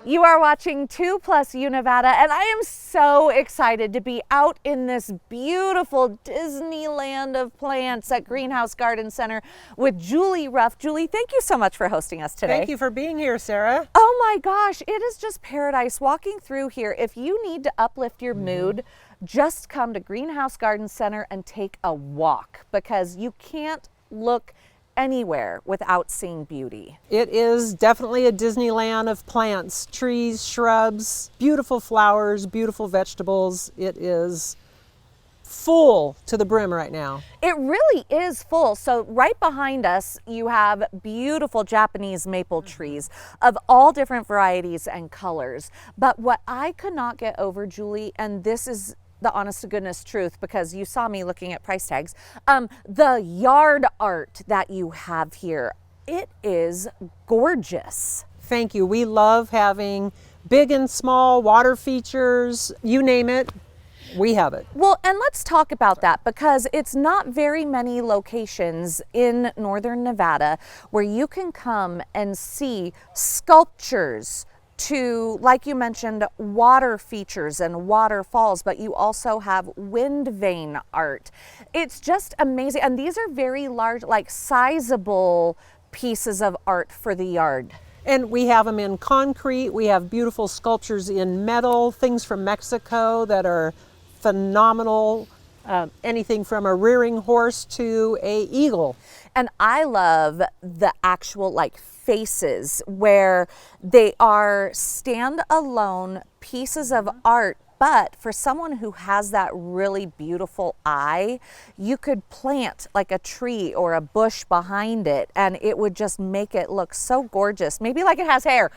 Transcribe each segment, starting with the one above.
You are watching 2+ Nevada, and I am so excited to be out in this beautiful Disneyland of plants at Greenhouse Garden Center with Julie Ruff. Julie, thank you so much for hosting us today. Thank you for being here, Sarah. Oh my gosh, it is just paradise walking through here. If you need to uplift your mood, just come to Greenhouse Garden Center and take a walk, because you can't look anywhere without seeing beauty. It is definitely a Disneyland of plants, trees, shrubs, beautiful flowers, beautiful vegetables. It is full to the brim right now. It really is full. So right behind us, you have beautiful Japanese maple trees of all different varieties and colors. But what I could not get over, Julie, and this is the honest to goodness truth, because you saw me looking at price tags, the yard art that you have here, it is gorgeous. Thank you. We love having big and small water features, you name it, we have it. Well, and let's talk about that, because it's not very many locations in northern Nevada where you can come and see sculptures to, like you mentioned, water features and waterfalls, but you also have wind vane art. It's just amazing. And these are very large, like sizable pieces of art for the yard. And we have them in concrete. We have beautiful sculptures in metal, things from Mexico that are phenomenal. Anything from a rearing horse to a eagle. And I love the actual like faces where they are stand-alone pieces of art, but for someone who has that really beautiful eye, you could plant like a tree or a bush behind it and it would just make it look so gorgeous. Maybe like it has hair.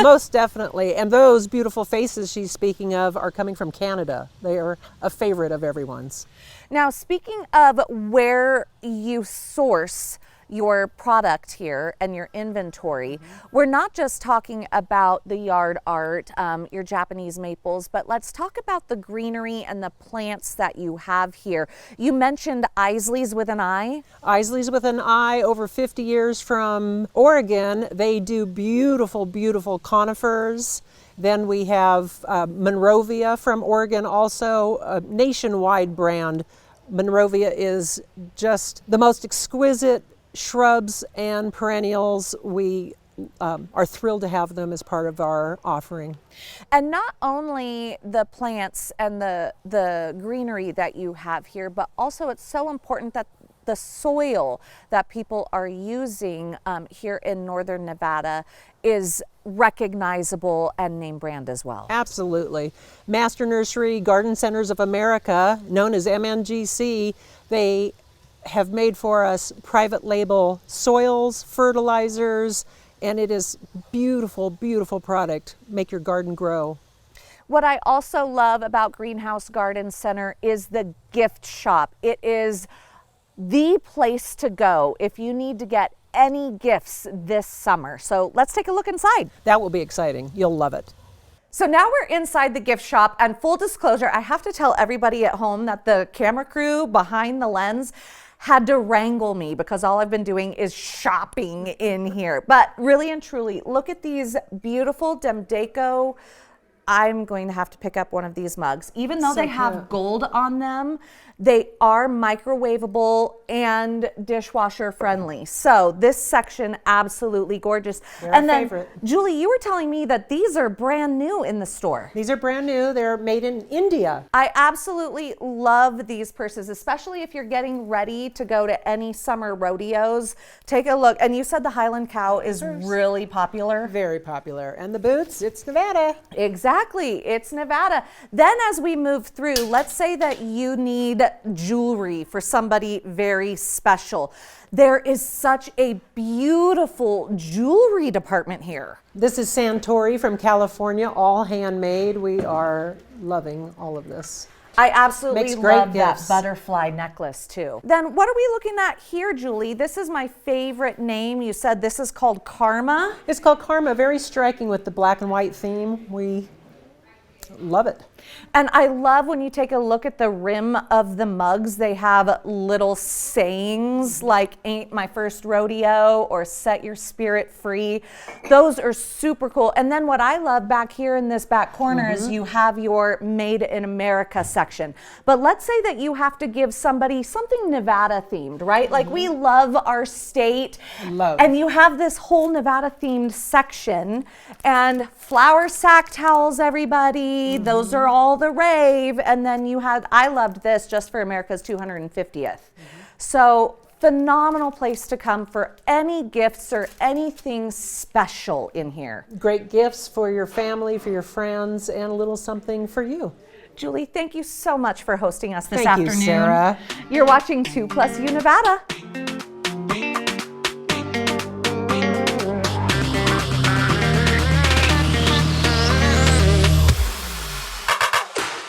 Most definitely. And those beautiful faces she's speaking of are coming from Canada. They are a favorite of everyone's. Now, speaking of where you source your product here and your inventory, we're not just talking about the yard art, your Japanese maples, but let's talk about the greenery and the plants that you have here. You mentioned Isley's with an I. Isley's with an I, over 50 years from Oregon. They do beautiful, beautiful conifers. Then we have Monrovia from Oregon, also a nationwide brand. Monrovia is just the most exquisite shrubs and perennials. We are thrilled to have them as part of our offering. And not only the plants and the greenery that you have here, but also it's so important that the soil that people are using here in northern Nevada is recognizable and name brand as well. Absolutely. Master Nursery Garden Centers of America, known as MNGC, they have made for us private label soils, fertilizers, and it is beautiful, beautiful product. Make your garden grow. What I also love about Greenhouse Garden Center is the gift shop. It is the place to go if you need to get any gifts this summer. So let's take a look inside. That will be exciting. You'll love it. So now we're inside the gift shop, and full disclosure, I have to tell everybody at home that the camera crew behind the lens had to wrangle me because all I've been doing is shopping in here. But really and truly, look at these beautiful Décor. I'm going to have to pick up one of these mugs. Even though they have gold on them, they are microwavable and dishwasher friendly. So this section, absolutely gorgeous. They're and our then, favorite. Julie, you were telling me that these are brand new in the store. These are brand new. They're made in India. I absolutely love these purses, especially if you're getting ready to go to any summer rodeos. Take a look. And you said the Highland Cow is really popular. Very popular. And the boots, it's Nevada. Exactly, it's Nevada. Then as we move through, let's say that you need jewelry for somebody very special. There is such a beautiful jewelry department here. This is Santori from California, all handmade. We are loving all of this. I absolutely Makes great love that gifts. butterfly necklace too. Then what are we looking at here, Julie? This is my favorite name. You said this is called Karma. It's called Karma, very striking with the black and white theme. We Love it. And I love when you take a look at the rim of the mugs, they have little sayings like "Ain't my first rodeo" or "Set your spirit free." Those are super cool. And then what I love back here in this back corner is you have your Made in America section. But let's say that you have to give somebody something Nevada themed, right? Like we love our state. Love. And you have this whole Nevada themed section and flour sack towels, everybody. Those are all the rave. And then you had, I loved this just for America's 250th. So phenomenal place to come for any gifts or anything special in here. Great gifts for your family, for your friends, and a little something for you. Julie, thank you so much for hosting us this Thank you, afternoon. Sarah. You're watching 2+U Nevada.